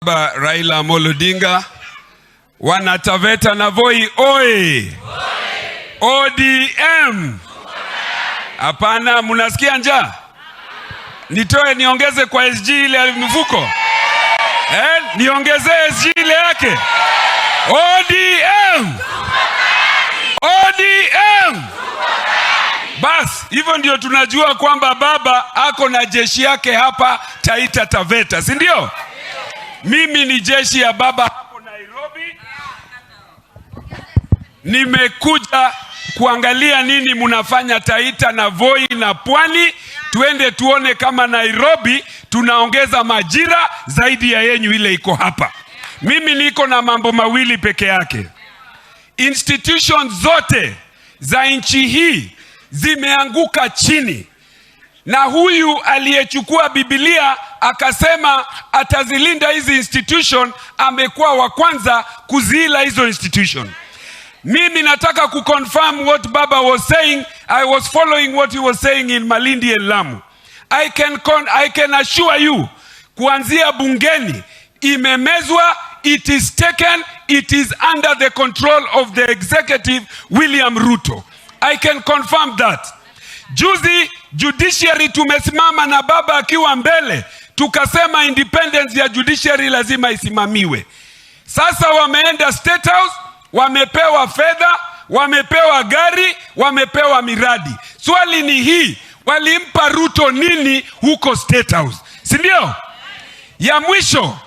Baba Raila Amolo Odinga, wana Taveta na Voi oye. ODM. Hapana, munasikia njaa? Nitoe niongeze kwa SG ile mfuko? Niongeze SG ile yake? ODM. ODM. Bas, hivyo ndio tunajua kwamba baba ako na jeshi yake hapa Taita Taveta, si ndio? Mimi ni jeshi ya baba hapo Nairobi. Nimekuja kuangalia nini munafanya Taita na Voi na Pwani. Tuende tuone kama Nairobi tunaongeza majira zaidi ya yenyu ile iko hapa. Mimi niko na mambo mawili peke yake. Institutions zote za nchi hii zimeanguka chini. Na huyu aliyechukua Biblia akasema atazilinda hizi institution, amekuwa wa kwanza kuzila hizo institution. Mimi nataka kuconfirm what baba was saying. I was following what he was saying in Malindi and Lamu. I can assure you, kuanzia bungeni imemezwa, it is taken, it is under the control of the executive William Ruto. I can confirm that. Juzi judiciary tumesimama na baba akiwa mbele, tukasema independence ya judiciary lazima isimamiwe. Sasa wameenda State House, wamepewa fedha, wamepewa gari, wamepewa miradi. Swali ni hii, walimpa Ruto nini huko State House? Si ndio? Ya mwisho,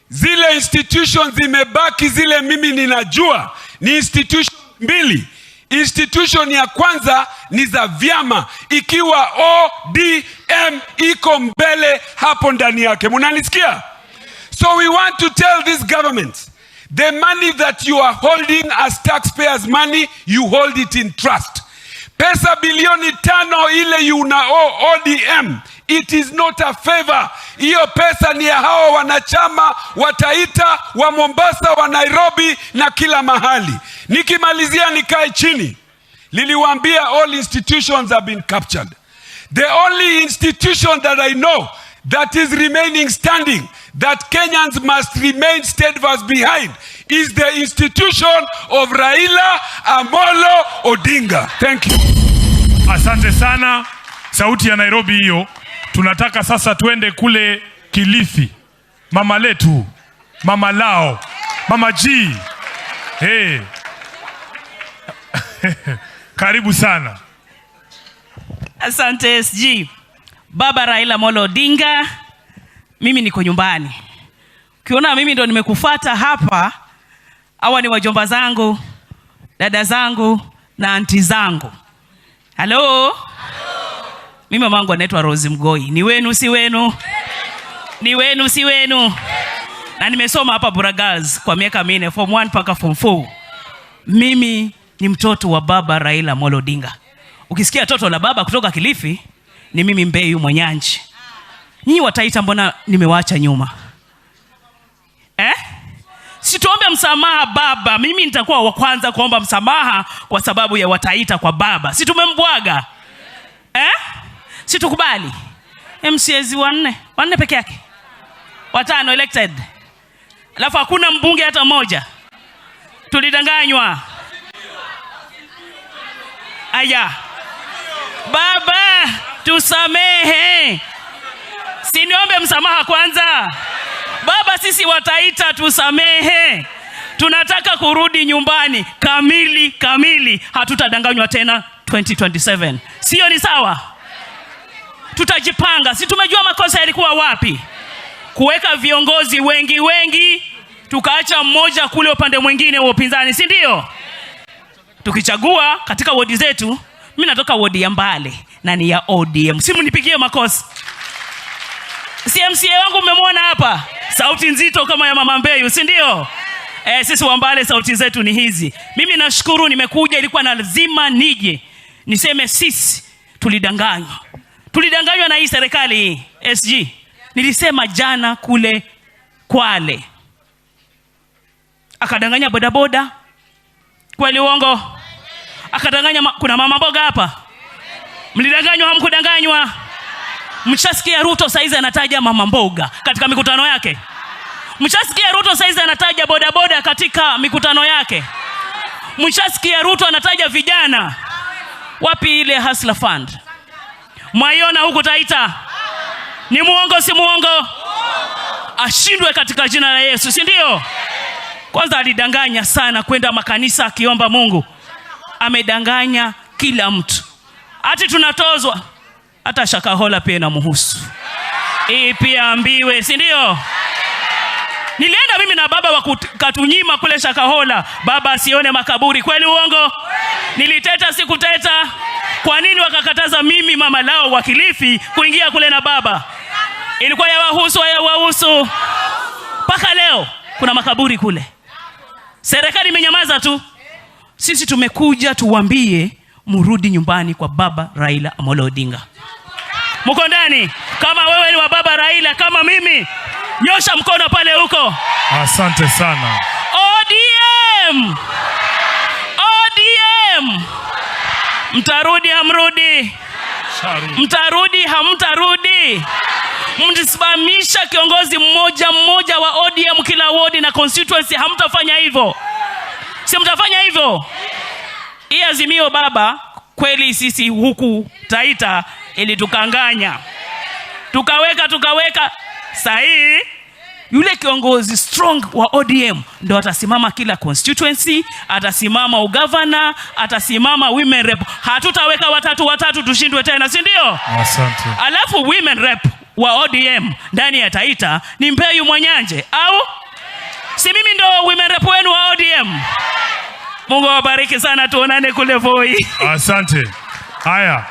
zile institutions zimebaki, zile mimi ninajua ni institution mbili. Institution ya kwanza ni za vyama, ikiwa ODM iko mbele hapo ndani yake. Munanisikia? So we want to tell this government, the money that you are holding as taxpayers money, you hold it in trust. Pesa bilioni 5 ile yuna ODM, it is not a favor. Hiyo pesa ni ya hao wanachama wa Taita, wa Mombasa, wa Nairobi na kila mahali. Nikimalizia nikae chini. Liliwaambia all institutions have been captured. The only institution that I know that is remaining standing, that Kenyans must remain steadfast behind, is the institution of Raila Amolo Odinga. Thank you. Asante sana. Sauti ya Nairobi hiyo. Tunataka sasa tuende kule Kilifi. Mama letu, mama lao, mama G. Hey. Karibu sana. Asante SG. Baba Raila Amolo Odinga, mimi niko nyumbani. Ukiona mimi ndo nimekufuata hapa, hawa ni wajomba zangu, dada zangu na anti zangu. Hello? Mimi mamangu anaitwa Rose Mgoi. Ni wenu si wenu? Ni wenu si wenu? Na nimesoma hapa Buragaz kwa miaka 4, form 1 mpaka form 4. Mimi ni mtoto wa baba Raila Amolo Odinga. Ukisikia toto la baba kutoka Kilifi, ni mimi Mbeyu Mwanyanchi. Nyinyi wataita mbona nimewaacha nyuma? Situombe msamaha baba. Mimi nitakuwa wa kwanza kuomba msamaha kwa sababu ya wataita kwa baba. Si tumembwaga? Situkubali. MCAs 4 peke yake. 5 elected. Alafu hakuna mbunge hata mmoja. Tulidanganywa. Aya. Baba, tusamehe. Siniombe msamaha kwanza. Baba, sisi wataita tusamehe. Tunataka kurudi nyumbani kamili. Hatutadanganywa tena 2027. Sio ni sawa? Tutajipanga. Si tumejua makosa yalikuwa wapi? Kuweka viongozi wengi, tukaacha mmoja kule upande mwingine wa upinzani, si ndio? Tukichagua katika wodi zetu, mimi natoka wodi ya Mbale na ni ya ODM. Si mnipigie makosa. CMCA wangu mmemwona hapa? Sauti nzito kama ya mama Mbeyu, si ndio? Sisi wa Mbale sauti zetu ni hizi. Mimi nashukuru nimekuja, ilikuwa na lazima nije niseme sisi tulidanganywa. Tulidanganywa na hii serikali SG. Nilisema jana kule Kwale. Akadanganya bodaboda. Kweli uongo? Akadanganya kuna mama mboga hapa. Mlidanganywa hamkudanganywa? Mshasikia Ruto saizi anataja mama mboga katika mikutano yake? Mshasikia Ruto saizi anataja bodaboda katika mikutano yake? Mshasikia Ruto anataja vijana? Wapi ile hustler fund? Mwaiona huku Taita? Ni muongo si muongo? Ashindwe katika jina la Yesu, si ndio? Kwanza alidanganya sana kwenda makanisa akiomba Mungu. Amedanganya kila mtu. Ati tunatozwa. Hata Shakahola pia inamhusu. Hii pia ambiwe, si ndio? Nilienda mimi na baba wakatunyima kule Shakahola. Baba asione makaburi. Kweli uongo? Niliteta sikuteta. Kwa nini wakakataza mimi mama lao wa Kilifi kuingia kule na baba? Ilikuwa ya wahusu. Paka leo kuna makaburi kule. Serikali imenyamaza tu. Sisi tumekuja tuwaambie murudi nyumbani kwa baba Raila Amolo Odinga. Mko ndani? Kama wewe ni wa baba Raila kama mimi, nyosha mkono pale huko. Asante sana. ODM. Mtarudi hamrudi? Mtarudi hamtarudi? Mtisimamisha kiongozi mmoja wa ODM kila wodi na constituency, hamtafanya hivyo? Si mtafanya hivyo? Hii azimio baba, kweli sisi huku Taita ili tukanganya. Tukaweka sahi yule kiongozi strong wa ODM ndo atasimama kila constituency, atasimama ugavana, atasimama women rep. Hatutaweka watatu tushindwe tena, si ndio? Asante. Alafu women rep wa ODM ndani ya Taita ni Mpeyu Mwanyanje au si mimi ndo women rep wenu wa ODM? Mungu awabariki sana, tuonane kule Voi. Asante. Haya.